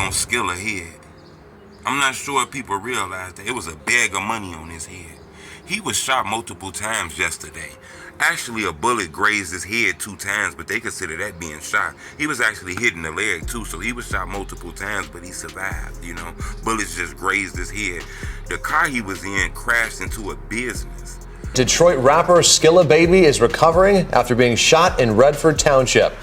on Skilla head. I'm not sure if people realize that it was a bag of money on his head. He was shot multiple times yesterday. Actually, a bullet grazed his head 2 times, but they consider that being shot. He was actually hit in the leg too, so he was shot multiple times, but he survived, Bullets just grazed his head. The car he was in crashed into a business. Detroit rapper Skilla Baby is recovering after being shot in Redford Township.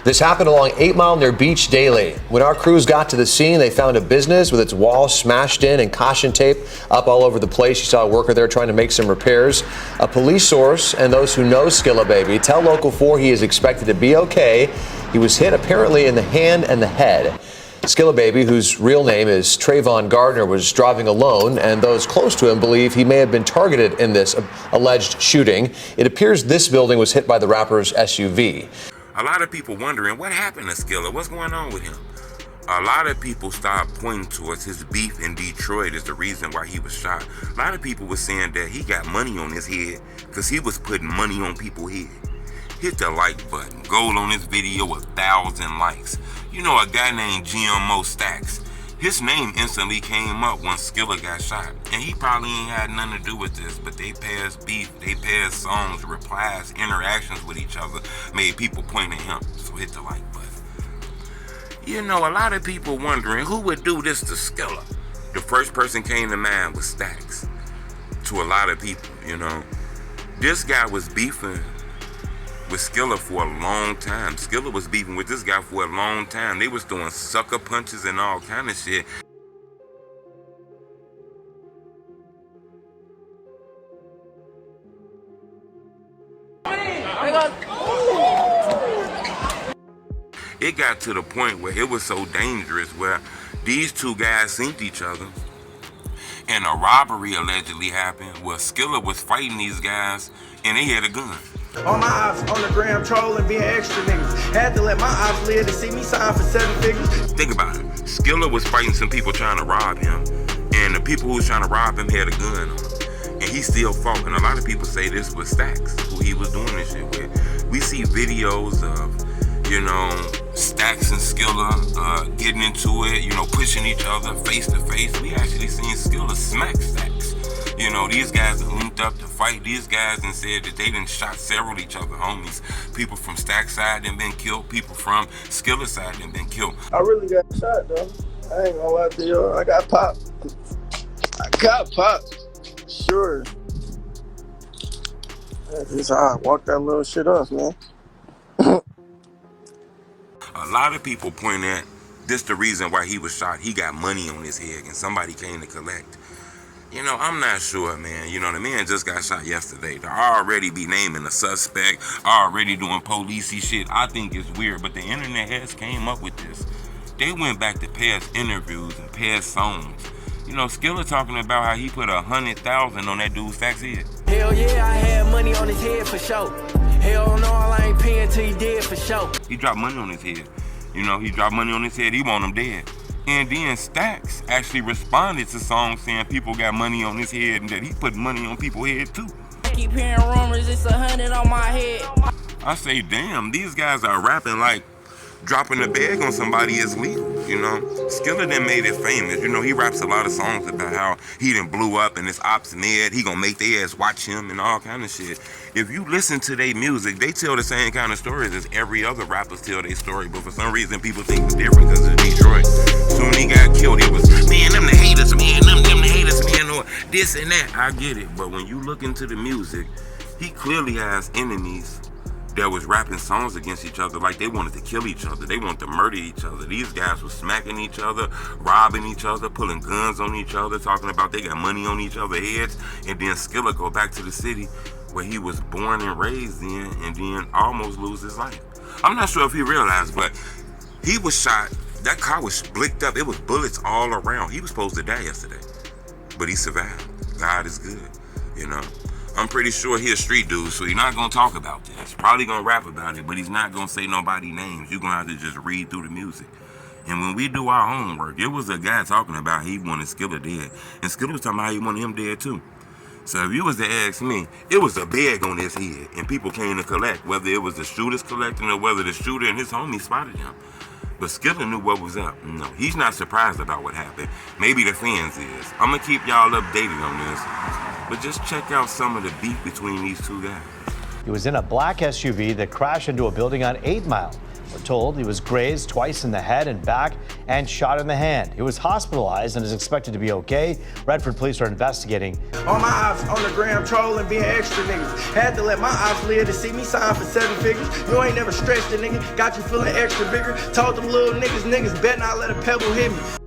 This happened along 8 Mile near Beach Daily. When our crews got to the scene, they found a business with its walls smashed in and caution tape up all over the place. You saw a worker there trying to make some repairs. A police source and those who know Skilla Baby tell Local 4 he is expected to be okay. He was hit apparently in the hand and the head. Skilla Baby, whose real name is Trayvon Gardner, was driving alone, and those close to him believe he may have been targeted in this alleged shooting. It appears this building was hit by the rapper's SUV. A lot of people wondering what happened to Skilla, what's going on with him? A lot of people started pointing towards his beef in Detroit as the reason why he was shot. A lot of people were saying that he got money on his head because he was putting money on people's head. Hit the like button. Goal on this video, 1,000 likes. A guy named GMO Stax. His name instantly came up when Skilla got shot. And he probably ain't had nothing to do with this, but they passed beef, they passed songs, replies, interactions with each other, made people point at him. So hit the like button. A lot of people wondering who would do this to Skilla. The first person came to mind was Stax. To a lot of people, This guy was beefing with Skilla for a long time. Skilla was beefing with this guy for a long time. They was throwing sucker punches and all kind of shit. It got to the point where it was so dangerous where these two guys synced each other and a robbery allegedly happened where Skilla was fighting these guys and they had a gun. All my ops on the gram trolling, being extra niggas. Had to let my ops live to see me sign for 7 figures. Think about it. Skilla was fighting some people trying to rob him, and the people who was trying to rob him had a gun on him, and he still fought. And a lot of people say this was Stax, who he was doing this shit with. We see videos of, Stax and Skilla getting into it, pushing each other face to face. We actually seen Skilla smack Stax. These guys are linked up to fight. These guys and said that they done shot several each other homies. People from Stax side done been killed. People from Skilla side done been killed. I really got shot, though. I ain't gonna lie to you. I got popped. Sure. That's just how I walked that little shit off, man. A lot of people point at this the reason why he was shot. He got money on his head and somebody came to collect. I'm not sure, man. The man just got shot yesterday. To already be naming a suspect, already doing policey shit, I think it's weird. But the internet has came up with this. They went back to past interviews and past songs. Skilla talking about how he put 100,000 on that dude's Stax head. Hell yeah, I had money on his head for sure. Hell no, I ain't paying till he dead for sure. He dropped money on his head. He dropped money on his head. He want him dead. And then Stax actually responded to songs saying people got money on his head and that he put money on people's head too. I keep hearing rumors, it's 100 on my head. I say, damn, these guys are rapping like dropping a bag on somebody is legal, Skilla done made it famous. He raps a lot of songs about how he done blew up and his ops mad. He gonna make their ass watch him and all kind of shit. If you listen to their music, they tell the same kind of stories as every other rappers tell their story, but for some reason people think it's different because it's Detroit. Soon he got killed, he was, man, them the haters, man, them the haters, man, or this and that. I get it, but when you look into the music, he clearly has enemies that was rapping songs against each other like they wanted to kill each other. They wanted to murder each other. These guys were smacking each other, robbing each other, pulling guns on each other, talking about they got money on each other's heads. And then Skilla go back to the city where he was born and raised in and then almost lose his life. I'm not sure if he realized, but he was shot. That car was blicked up. It was bullets all around. He was supposed to die yesterday, but he survived. God is good, I'm pretty sure he a street dude, so he's not gonna talk about this. Probably gonna rap about it, but he's not gonna say nobody's names. You're gonna have to just read through the music. And when we do our homework, it was a guy talking about he wanted Skilla dead. And Skilla was talking about he wanted him dead too. So if you was to ask me, it was a bag on his head, and people came to collect, whether it was the shooters collecting or whether the shooter and his homie spotted him. But Skilla knew what was up. No, he's not surprised about what happened. Maybe the fans is. I'm going to keep y'all updated on this. But just check out some of the beef between these two guys. He was in a black SUV that crashed into a building on 8 Mile. We're told he was grazed twice in the head and back and shot in the hand. He was hospitalized and is expected to be okay. Redford police are investigating. All my ops on the gram trolling, being extra niggas. Had to let my ops live to see me sign for 7 figures. You ain't never stretched a nigga, got you feeling extra bigger. Told them little niggas better not let a pebble hit me.